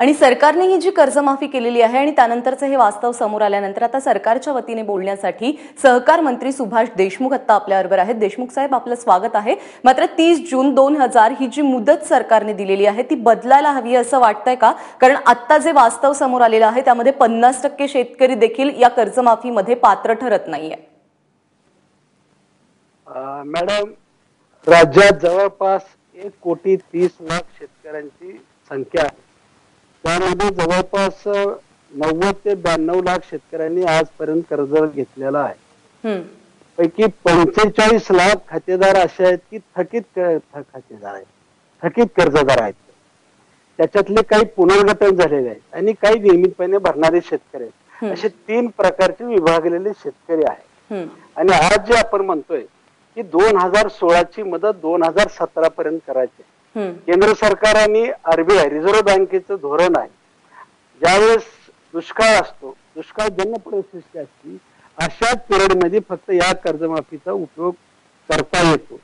आणि सरकारने ही जी कर्जमाफी केलेली आहे आणि त्यानंतरचं हे वास्तव समोर आल्यानंतर आता सरकारच्या वतीने बोलण्यासाठी सहकार मंत्री सुभाष देशमुख आता आपल्याबरोबर आहेत। देशमुख साहेब, आपलं स्वागत आहे। मात्र 30 जून 2000 ही जी मुदत सरकारने दिलेली आहे ती बदलायला हवी असं वाटतंय का? कारण आता जे वास्तव समोर आलेलं आहे त्यामध्ये 50% शेतकरी देखील या कर्जमाफीमध्ये पात्र ठरत नाहीये। मॅडम, राज्यात जवळपास 1,30,00,000 शेतकऱ्यांची संख्या आहे। त्यामध्ये जवळपास 90 ते 92 लाख शेतकऱ्यांनी आजपर्यंत कर्ज घेतलेला आहे। पैकी 45 लाख खातेदार असे आहेत की थकीत खातेदार आहेत, थकीत कर्जदार आहेत। त्याच्यातले काही पुनर्गठन झालेले आहेत आणि काही नियमितपणे भरणारे शेतकरी आहेत। असे 3 प्रकारचे विभागलेले शेतकरी आहेत। आणि आज जे आपण म्हणतोय की 2016 ची मदत 2017 पर्यंत करायची। केंद्र सरकार आणि RBI रिझर्व्ह बँकेचं धोरण आहे, ज्यावेळेस दुष्काळ असतो, दुष्काळजन्य परिस्थिती असते, अशा पिरियड मध्ये फक्त या कर्जमाफीचा उपयोग करता येतो।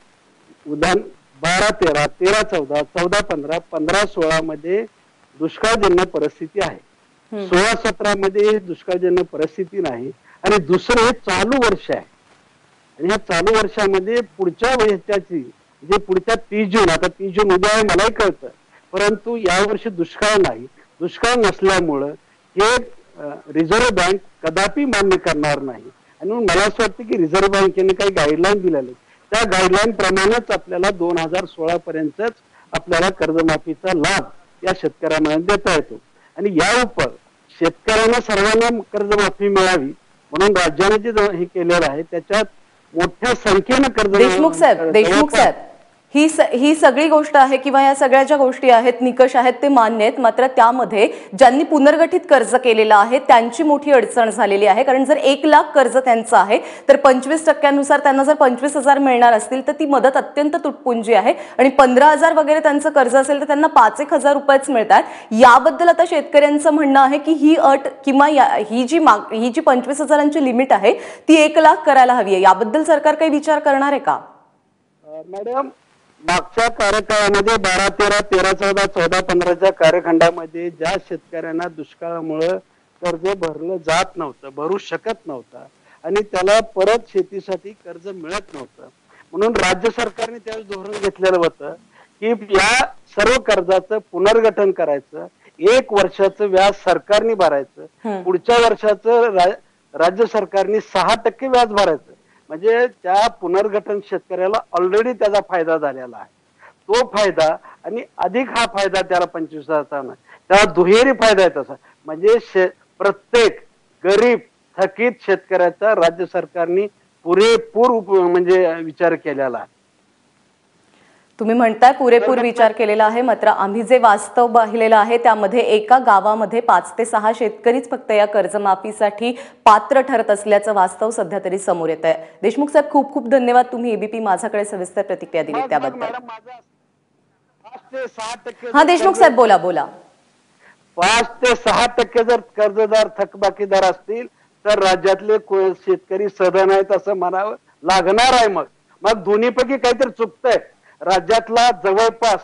उदाहरण 12-13, 13-14, 14-15, 15-16 मध्ये दुष्काळजन्य परिस्थिती आहे, 16-17 मध्ये दुष्काळजन्य परिस्थिती नाही। आणि दुसरं हे चालू वर्ष आहे आणि या चालू वर्षामध्ये पुढच्या वर्षाची जे पुढच्या 30 जून, आता 30 जून उद्या आहे मलाही कळतं, परंतु यावर्षी दुष्काळ नाही। दुष्काळ नसल्यामुळं हे रिझर्व्ह बँक कदापि मान्य करणार नाही। आणि मला असं वाटतं की रिझर्व्ह बँकेने काही गाईडलाईन दिलेले, त्या गाईडलाईन प्रमाणेच आपल्याला 2016 पर्यंतच आपल्याला कर्जमाफीचा लाभ या शेतकऱ्यांना देता येतो। आणि या उपर शेतकऱ्यांना सर्वांना कर्जमाफी मिळावी म्हणून राज्याने जे हे केलेलं आहे त्याच्यात मोठ्या संख्येने कर्ज। देशमुख साहेब, ही सगळी गोष्ट आहे किंवा या सगळ्या ज्या गोष्टी आहेत, निकष आहेत, ते मान्य आहेत। मात्र त्यामध्ये ज्यांनी पुनर्गठित कर्ज केलेलं आहे त्यांची मोठी अडचण झालेली आहे। कारण जर 1 लाख कर्ज त्यांचं आहे तर 25% त्यांना जर 25,000 मिळणार असतील तर ती मदत अत्यंत तुटपुंजी आहे। आणि 15,000 वगैरे त्यांचं कर्ज असेल तर त्यांना 5,000 रुपयेच मिळतात। याबद्दल आता शेतकऱ्यांचं म्हणणं आहे की ही अट किंवा ही जी 25,000ची लिमिट आहे ती 1 लाख करायला हवी आहे। याबद्दल सरकार काही विचार करणार आहे का? मॅडम, मागच्या कार्यकाळामध्ये 12-13, 13-14, 14-15च्या कार्यखंडामध्ये ज्या शेतकऱ्यांना दुष्काळामुळे कर्ज भरलं जात नव्हतं, भरू शकत नव्हतं आणि त्याला परत शेतीसाठी कर्ज मिळत नव्हतं, म्हणून राज्य सरकारने त्यावेळेस धोरण घेतलेलं होतं की या सर्व कर्जाचं पुनर्गठन करायचं, 1 वर्षाचं व्याज सरकारने भरायचं, पुढच्या वर्षाचं राज्य सरकारने 6% व्याज भरायचं। म्हणजे त्या पुनर्गठन शेतकऱ्याला ऑलरेडी त्याचा फायदा झालेला आहे। तो फायदा आणि अधिक हा फायदा त्याला 25,000 त्याला दुहेरी फायदा आहे तसा। म्हणजे प्रत्येक गरीब थकीत शेतकऱ्याचा राज्य सरकारने पुरेपूर म्हणजे विचार केलेला आहे। तुम्ही म्हणताय पुरेपूर विचार केलेला आहे, मात्र आम्ही जे वास्तव पाहिलेलं आहे त्यामध्ये एका गावामध्ये 5 ते 6 शेतकरीच फक्त या कर्जमाफीसाठी पात्र ठरत असल्याचं वास्तव सध्या तरी समोर येत आहे। देशमुख साहेब, खूप खूप धन्यवाद, तुम्ही ABP माझाकडे सविस्तर प्रतिक्रिया दिली त्याबद्दल। हा देशमुख साहेब, बोला। 5 ते 6% जर कर्जदार थकबाकीदार असतील तर राज्यातले शेतकरी सधन आहेत असं म्हणावं लागणार आहे। मग दोन्हीपैकी काहीतरी चुकतंय। राज्यातला जवळपास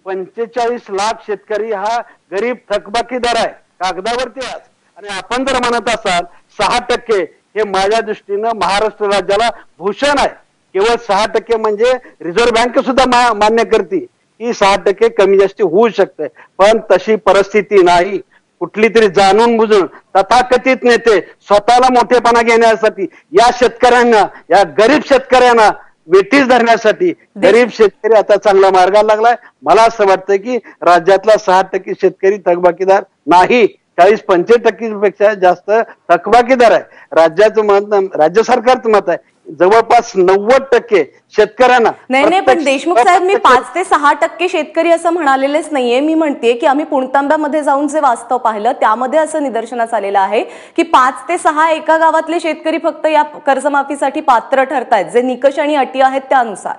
45 लाख शेतकरी हा गरीब थकबाकीदार आहे कागदावरती आज, आणि आपण जर म्हणत असाल 6% हे माझ्या दृष्टीनं महाराष्ट्र राज्याला भूषण आहे। केवळ 6% म्हणजे रिझर्व्ह बँक सुद्धा मान्य करते की 6% कमी जास्त होऊ शकते, पण तशी परिस्थिती नाही। कुठली तरी जाणून बुजून तथाकथित नेते स्वतःला मोठेपणा घेण्यासाठी या शेतकऱ्यांना, या गरीब शेतकऱ्यांना वेठीस धरण्यासाठी गरीब शेतकरी आता चांगला मार्गाला लागलाय। मला असं वाटतं की राज्यातला 6% शेतकरी थकबाकीदार नाही, 40-45% पेक्षा जास्त थकबाकीदार आहे। राज्याचं मत, राज्य सरकारचं मत आहे जवळपास 90% शेतकऱ्यांना। नाही, पण देशमुख साहेब, मी 5 ते 6% शेतकरी असं म्हणालेलेच नाहीये। मी म्हणतेय की आम्ही पुणतांब्यामध्ये जाऊन जे वास्तव पाहिलं त्यामध्ये असं निदर्शनास आलेलं आहे की 5 ते 6 एका गावातले शेतकरी फक्त या कर्जमाफीसाठी पात्र ठरतायत, जे निकष आणि अटी आहेत त्यानुसार।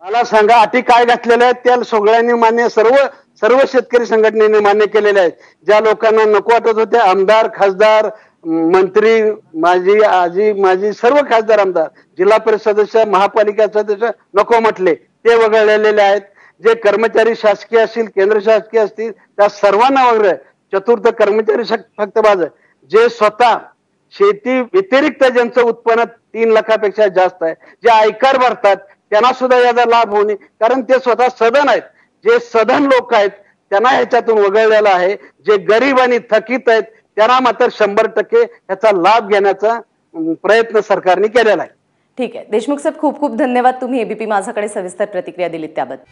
मला सांगा, अटी काय घातलेल्या आहेत? त्या सगळ्यांनी मान्य, सर्व शेतकरी संघटनेने मान्य केलेल्या आहेत। ज्या लोकांना नको वाटत होते, आमदार, खासदार, मंत्री, माजी सर्व खासदार, आमदार, जिल्हा परिषद सदस्य, महापालिका सदस्य नको म्हटले ते वगळलेले आहेत। जे कर्मचारी शासकीय असतील केंद्र शासकीय असतील त्या सर्वांना वगैरे चतुर्थ कर्मचारी फक्त बाज जे स्वतः शेती व्यतिरिक्त ज्यांचं उत्पन्न 3 लाखापेक्षा जास्त आहे, जे आयकर भरतात त्यांना सुद्धा याचा लाभ होणे, कारण ते स्वतः सधन आहेत. जे सधन लोक आहेत त्यांना ह्याच्यातून वगळलेलं आहे. जे गरीब आणि थकीत आहेत त्यांना मात्र 100% ह्याचा लाभ घेण्याचा प्रयत्न सरकारने केलेला आहे. ठीक आहे देशमुख साहेब, खूप खूप धन्यवाद. तुम्ही एबीपी माझाकडे सविस्तर प्रतिक्रिया दिलीत त्याबद्दल.